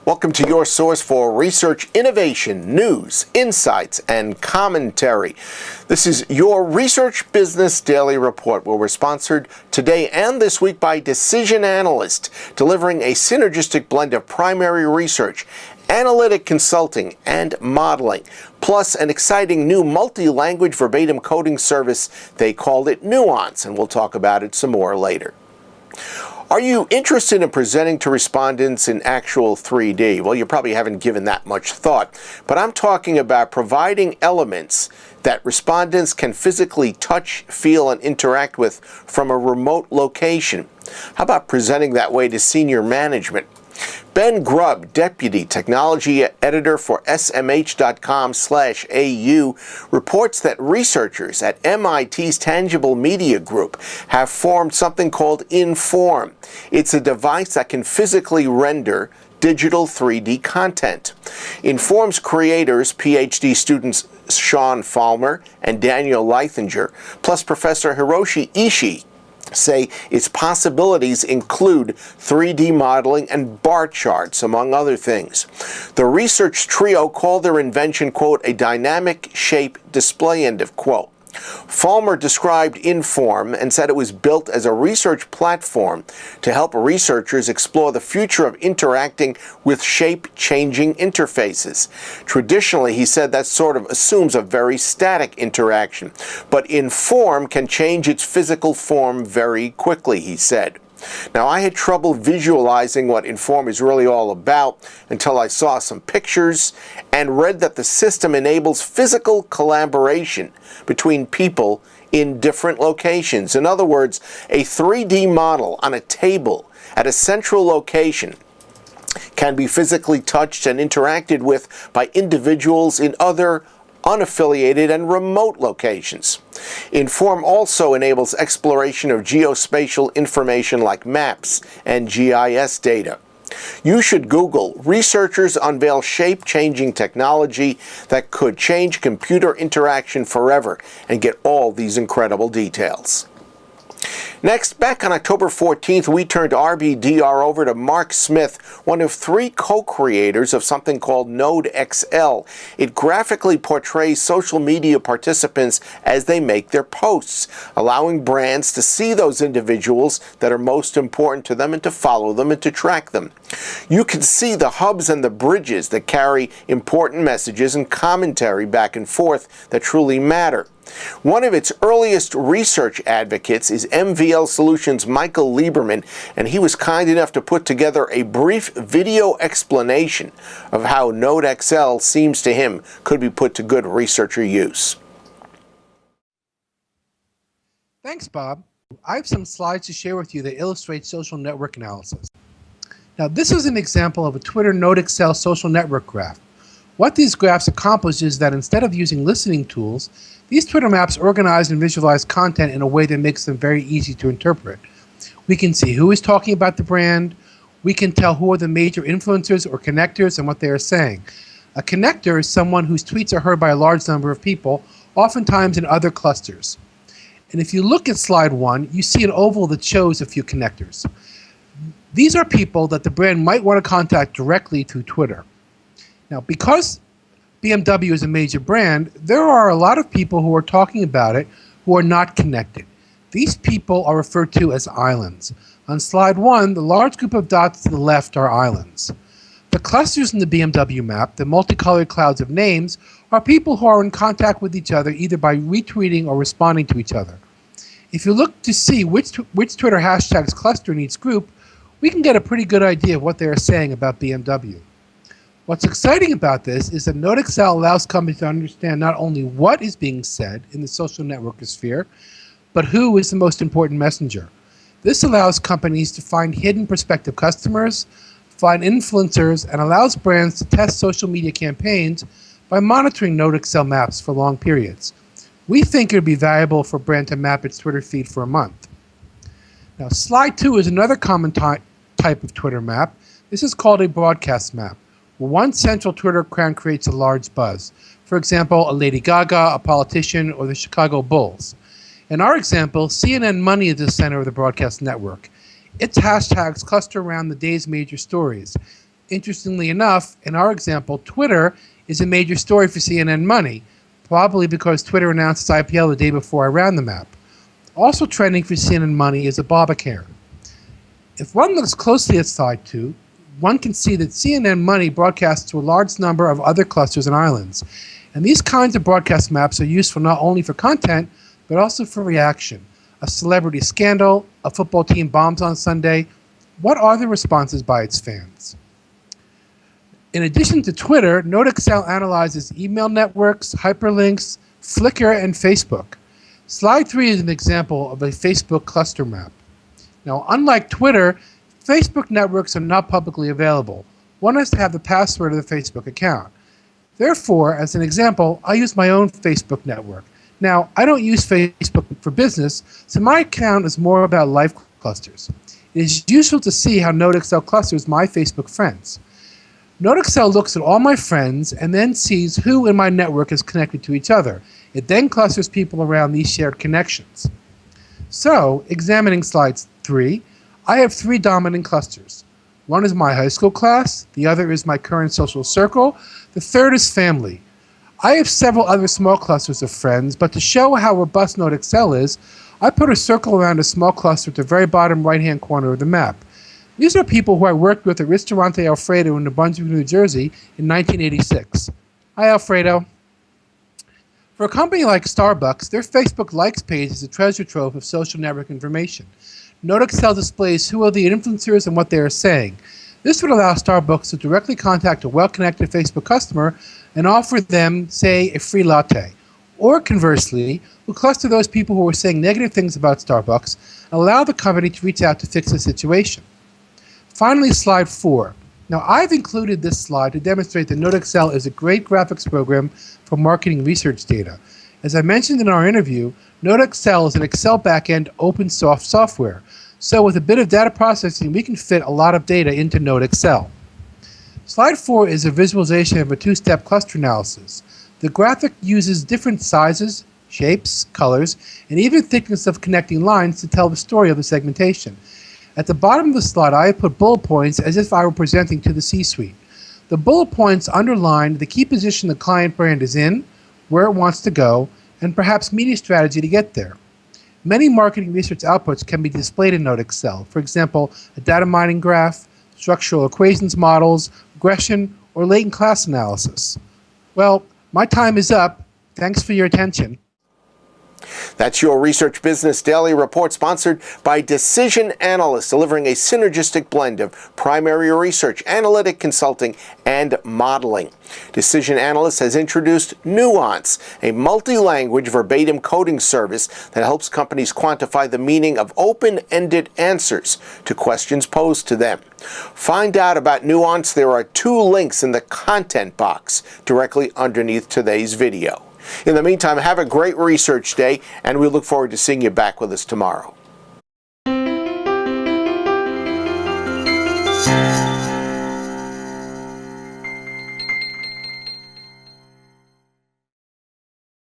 Welcome to your source for research, innovation, news, insights, and commentary. This is your Research Business Daily Report, where we're sponsored today and this week by Decision Analyst, delivering a synergistic blend of primary research, analytic consulting, and modeling, plus an exciting new multi-language verbatim coding service. They called it Nuance, and we'll talk about it some more later. Are you interested in presenting to respondents in actual 3D? Well, you probably haven't given that much thought, but I'm talking about providing elements that respondents can physically touch, feel, and interact with from a remote location. How about presenting that way to senior management? Ben Grubb, Deputy Technology Editor for smh.com/au, reports that researchers at MIT's Tangible Media Group have formed something called inFORM. It's a device that can physically render digital 3D content. inFORM's creators, PhD students Sean Falmer and Daniel Leithinger, plus Professor Hiroshi Ishii, say its possibilities include 3D modeling and bar charts, among other things. The research trio called their invention, quote, a dynamic shape display, end of quote. Falmer described inFORM and said it was built as a research platform to help researchers explore the future of interacting with shape-changing interfaces. Traditionally, he said, that sort of assumes a very static interaction, but inFORM can change its physical form very quickly, he said. Now, I had trouble visualizing what inFORM is really all about until I saw some pictures and read that the system enables physical collaboration between people in different locations. In other words, a 3D model on a table at a central location can be physically touched and interacted with by individuals in other unaffiliated and remote locations. inFORM also enables exploration of geospatial information like maps and GIS data. You should Google "Researchers Unveil Shape-Changing Technology That Could Change Computer Interaction Forever" and get all these incredible details. Next, back on October 14th, we turned RBDR over to Mark Smith, one of three co-creators of something called NodeXL. It graphically portrays social media participants as they make their posts, allowing brands to see those individuals that are most important to them and to follow them and to track them. You can see the hubs and the bridges that carry important messages and commentary back and forth that truly matter. One of its earliest research advocates is MVL Solutions' Michael Lieberman, and he was kind enough to put together a brief video explanation of how NodeXL seems to him could be put to good researcher use. Thanks, Bob. I have some slides to share with you that illustrate social network analysis. Now, this is an example of a Twitter NodeXL social network graph. What these graphs accomplish is that instead of using listening tools, these Twitter maps organize and visualize content in a way that makes them very easy to interpret. We can see who is talking about the brand. We can tell who are the major influencers or connectors and what they are saying. A connector is someone whose tweets are heard by a large number of people, oftentimes in other clusters. And if you look at slide 1, you see an oval that shows a few connectors. These are people that the brand might want to contact directly through Twitter. Now, because BMW is a major brand, there are a lot of people who are talking about it who are not connected. These people are referred to as islands. On slide 1, the large group of dots to the left are islands. The clusters in the BMW map, the multicolored clouds of names, are people who are in contact with each other either by retweeting or responding to each other. If you look to see which Twitter hashtags cluster in each group, we can get a pretty good idea of what they are saying about BMW. What's exciting about this is that NodeXL allows companies to understand not only what is being said in the social network sphere, but who is the most important messenger. This allows companies to find hidden prospective customers, find influencers, and allows brands to test social media campaigns by monitoring NodeXL maps for long periods. We think it would be valuable for a brand to map its Twitter feed for a month. Now, slide 2 is another common type of Twitter map. This is called a broadcast map. One central Twitter account creates a large buzz. For example, a Lady Gaga, a politician, or the Chicago Bulls. In our example, CNN Money is the center of the broadcast network. Its hashtags cluster around the day's major stories. Interestingly enough, in our example, Twitter is a major story for CNN Money, probably because Twitter announced its IPO the day before I ran the map. Also trending for CNN Money is Obamacare. If one looks closely at slide 2, one can see that CNN Money broadcasts to a large number of other clusters and islands. And these kinds of broadcast maps are useful not only for content, but also for reaction. A celebrity scandal, a football team bombs on Sunday. What are the responses by its fans? In addition to Twitter, NodeXL analyzes email networks, hyperlinks, Flickr, and Facebook. Slide 3 is an example of a Facebook cluster map. Now, unlike Twitter, Facebook networks are not publicly available. One has to have the password of the Facebook account. Therefore, as an example, I use my own Facebook network. Now, I don't use Facebook for business, so my account is more about life clusters. It is useful to see how NodeXL clusters my Facebook friends. NodeXL looks at all my friends and then sees who in my network is connected to each other. It then clusters people around these shared connections. So, examining slide 3, I have 3 dominant clusters. One is my high school class, the other is my current social circle, the third is family. I have several other small clusters of friends, but to show how robust NodeXL is, I put a circle around a small cluster at the very bottom right-hand corner of the map. These are people who I worked with at Ristorante Alfredo in New Brunswick, New Jersey in 1986. Hi, Alfredo. For a company like Starbucks, their Facebook likes page is a treasure trove of social network information. NodeXL displays who are the influencers and what they are saying. This would allow Starbucks to directly contact a well-connected Facebook customer and offer them, say, a free latte. Or conversely, we'll cluster those people who are saying negative things about Starbucks and allow the company to reach out to fix the situation. Finally, slide 4. Now, I've included this slide to demonstrate that NodeXL is a great graphics program for marketing research data. As I mentioned in our interview, NodeXL is an Excel backend open source software. So with a bit of data processing, we can fit a lot of data into NodeXL. Slide 4 is a visualization of a 2-step cluster analysis. The graphic uses different sizes, shapes, colors, and even thickness of connecting lines to tell the story of the segmentation. At the bottom of the slide, I have put bullet points as if I were presenting to the C-suite. The bullet points underline the key position the client brand is in, where it wants to go, and perhaps media strategy to get there. Many marketing research outputs can be displayed in NodeXL. For example, a data mining graph, structural equations models, regression, or latent class analysis. Well, my time is up. Thanks for your attention. That's your Research Business Daily Report, sponsored by Decision Analyst, delivering a synergistic blend of primary research, analytic consulting, and modeling. Decision Analyst has introduced Nuance, a multi-language verbatim coding service that helps companies quantify the meaning of open-ended answers to questions posed to them. Find out about Nuance. There are 2 links in the content box directly underneath today's video. In the meantime, have a great research day, and we look forward to seeing you back with us tomorrow.